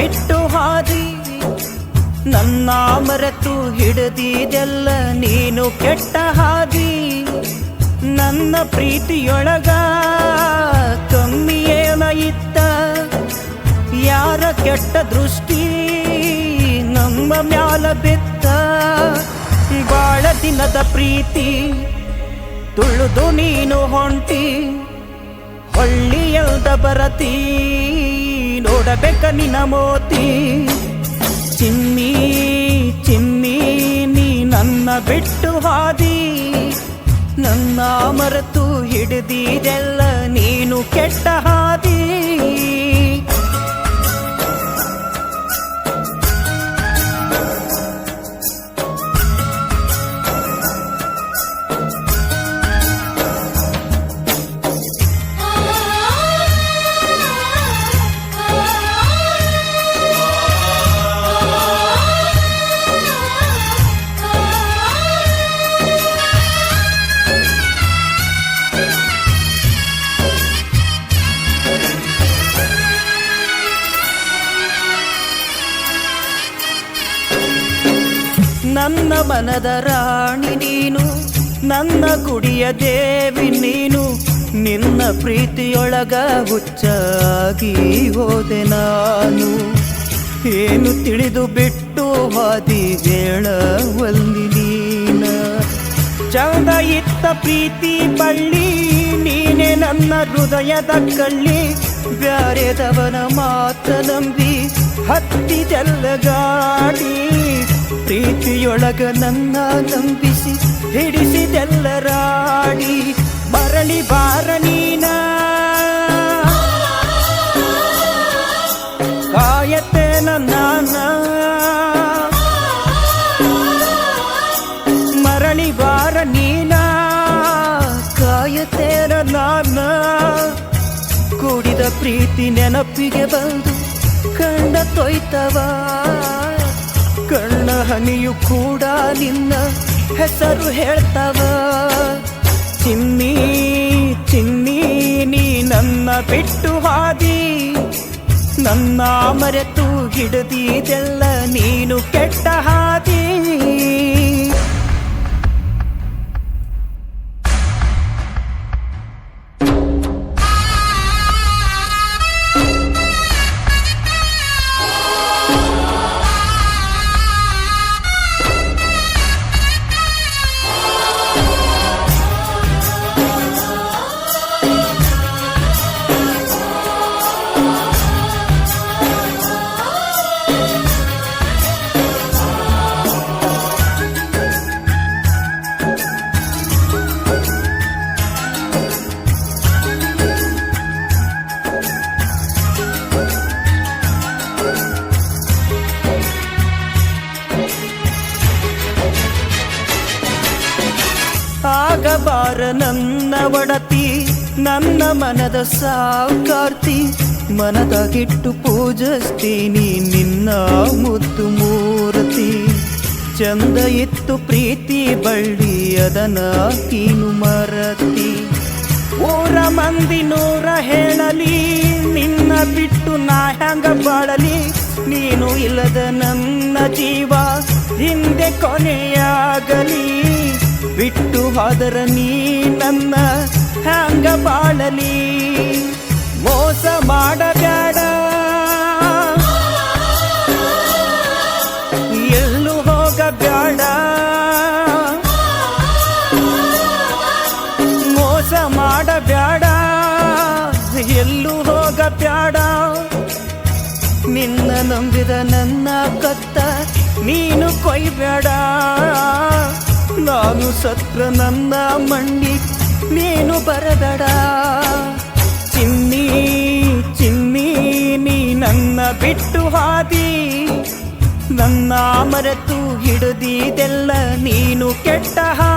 ಬಿಟ್ಟು ಹಾದಿ, ನನ್ನ ಮರೆತು ಹಿಡಿದಿದೆಲ್ಲ ನೀನು ಕೆಟ್ಟ ಹಾದಿ. ನನ್ನ ಪ್ರೀತಿಯೊಳಗ ಕಮ್ಮಿ ಏನ ಇತ್ತ, ಯಾರ ಕೆಟ್ಟ ದೃಷ್ಟಿ ನಮ್ಮ ಮ್ಯಾಲ ಬಿತ್ತ. ಬಾಳ ದಿನದ ಪ್ರೀತಿ ತುಳಿದು ನೀನು ಹೊಂಟಿ, ಹೊಳ್ಳಿಯಲ್ದ ಬರತಿ ನೋಡಬೇಕ ನಿನ್ನ ಮೋತಿ. ಚಿಮ್ಮಿ ಚಿಮ್ಮಿ ನೀ ನನ್ನ ಬಿಟ್ಟು ಹಾದಿ, ನನ್ನ ಮರೆತು ಹಿಡಿದಿದೆಲ್ಲ ನೀನು ಕೆಟ್ಟ ಹಾದಿ. ನನ್ನ ಮನದ ರಾಣಿ ನೀನು, ನನ್ನ ಗುಡಿಯ ದೇವಿ ನೀನು. ನಿನ್ನ ಪ್ರೀತಿಯೊಳಗ ಹುಚ್ಚಾಗಿ ಹೋದೆ ನಾನು, ಏನು ತಿಳಿದು ಬಿಟ್ಟು ಹಾದಿ ಹೇಳವಲ್ಲಿ ನೀನ. ಚಂದ ಇತ್ತ ಪ್ರೀತಿ ಬಳ್ಳಿ, ನೀನೆ ನನ್ನ ಹೃದಯದ ಕಳ್ಳಿ. ಬ್ಯಾರೆದವನ ಮಾತ ನಂಬಿ ಹತ್ತಿದೆಲ್ಲ ಗಾಡಿ, ಪ್ರೀತಿಯೊಳಗ ನನ್ನ ನಂಬಿಸಿ ಹಿಡಿಸಿದೆಲ್ಲ ರಾಡಿ. ಮರಳಿ ಬಾರ ನೀನ ಕಾಯತೆ ನನ್ನ, ಮರಳಿ ಬಾರ ನೀನ ಕಾಯತೆ ನನ್ನ. ಕೂಡಿದ ಪ್ರೀತಿ ನೆನಪಿಗೆ ಬಂದು ಕಣ್ಣ ತೊಯ್ತವ, ಕಣ್ಣ ಹನಿಯು ಕೂಡ ನಿನ್ನ ಹೆಸರು ಹೇಳ್ತವ. ಚಿಮ್ಮಿ ಚಿಮ್ಮಿ ನೀ ನನ್ನ ಬಿಟ್ಟು ಹಾದಿ, ನನ್ನ ಮರೆತು ಹಿಡಿದಿದೆಲ್ಲ ನೀನು ಕೆಟ್ಟ ಹಾದಿ. ಆಗಬಾರ ನನ್ನ ಒಡತಿ, ನನ್ನ ಮನದ ಸಾಕಾರ್ತಿ. ಮನದಾಗಿಟ್ಟು ಪೂಜಿಸ್ತೀನಿ ನಿನ್ನ ಮುದ್ದು ಮೂರ್ತಿ. ಚಂದ ಇತ್ತು ಪ್ರೀತಿ ಬಳ್ಳಿ, ಅದನ್ನ ನೀನು ಮರತಿ. ಊರ ಮಂದಿ ನೂರ ಹೇಳಲಿ, ನಿನ್ನ ಬಿಟ್ಟು ನಾ ಹ್ಯಾಂಗ ಬಾಳಲಿ. ನೀನು ಇಲ್ಲದ ನನ್ನ ಜೀವ ಹಿಂದೆ ಕೊನೆಯಾಗಲಿ. ಬಿಟ್ಟು ಹೋದರ ನೀ ನನ್ನ ಹ್ಯಾಂಗ ಬಾಳಲಿ. ಮೋಸ ಮಾಡಬೇಡ, ಎಲ್ಲೂ ಹೋಗಬೇಡ. ಮೋಸ ಮಾಡಬೇಡ, ಎಲ್ಲೂ ಹೋಗಬೇಡ. ನಿನ್ನ ನಂಬಿದ ನನ್ನ ಕತ್ತ ನೀನು ಕೊಯ್ಬೇಡ. ನಾನು ಸತ್ರ ನನ್ನ ಮಣ್ಣಿ ನೀನು ಬರಬೇಡ. ಚಿಮ್ಮಿ ಚಿಮ್ಮಿ ನೀ ನನ್ನ ಬಿಟ್ಟು ಹಾದಿ, ನನ್ನ ಮರೆತು ಹಿಡಿದಿದೆಲ್ಲ ನೀನು ಕೆಟ್ಟ ಹಾದಿ.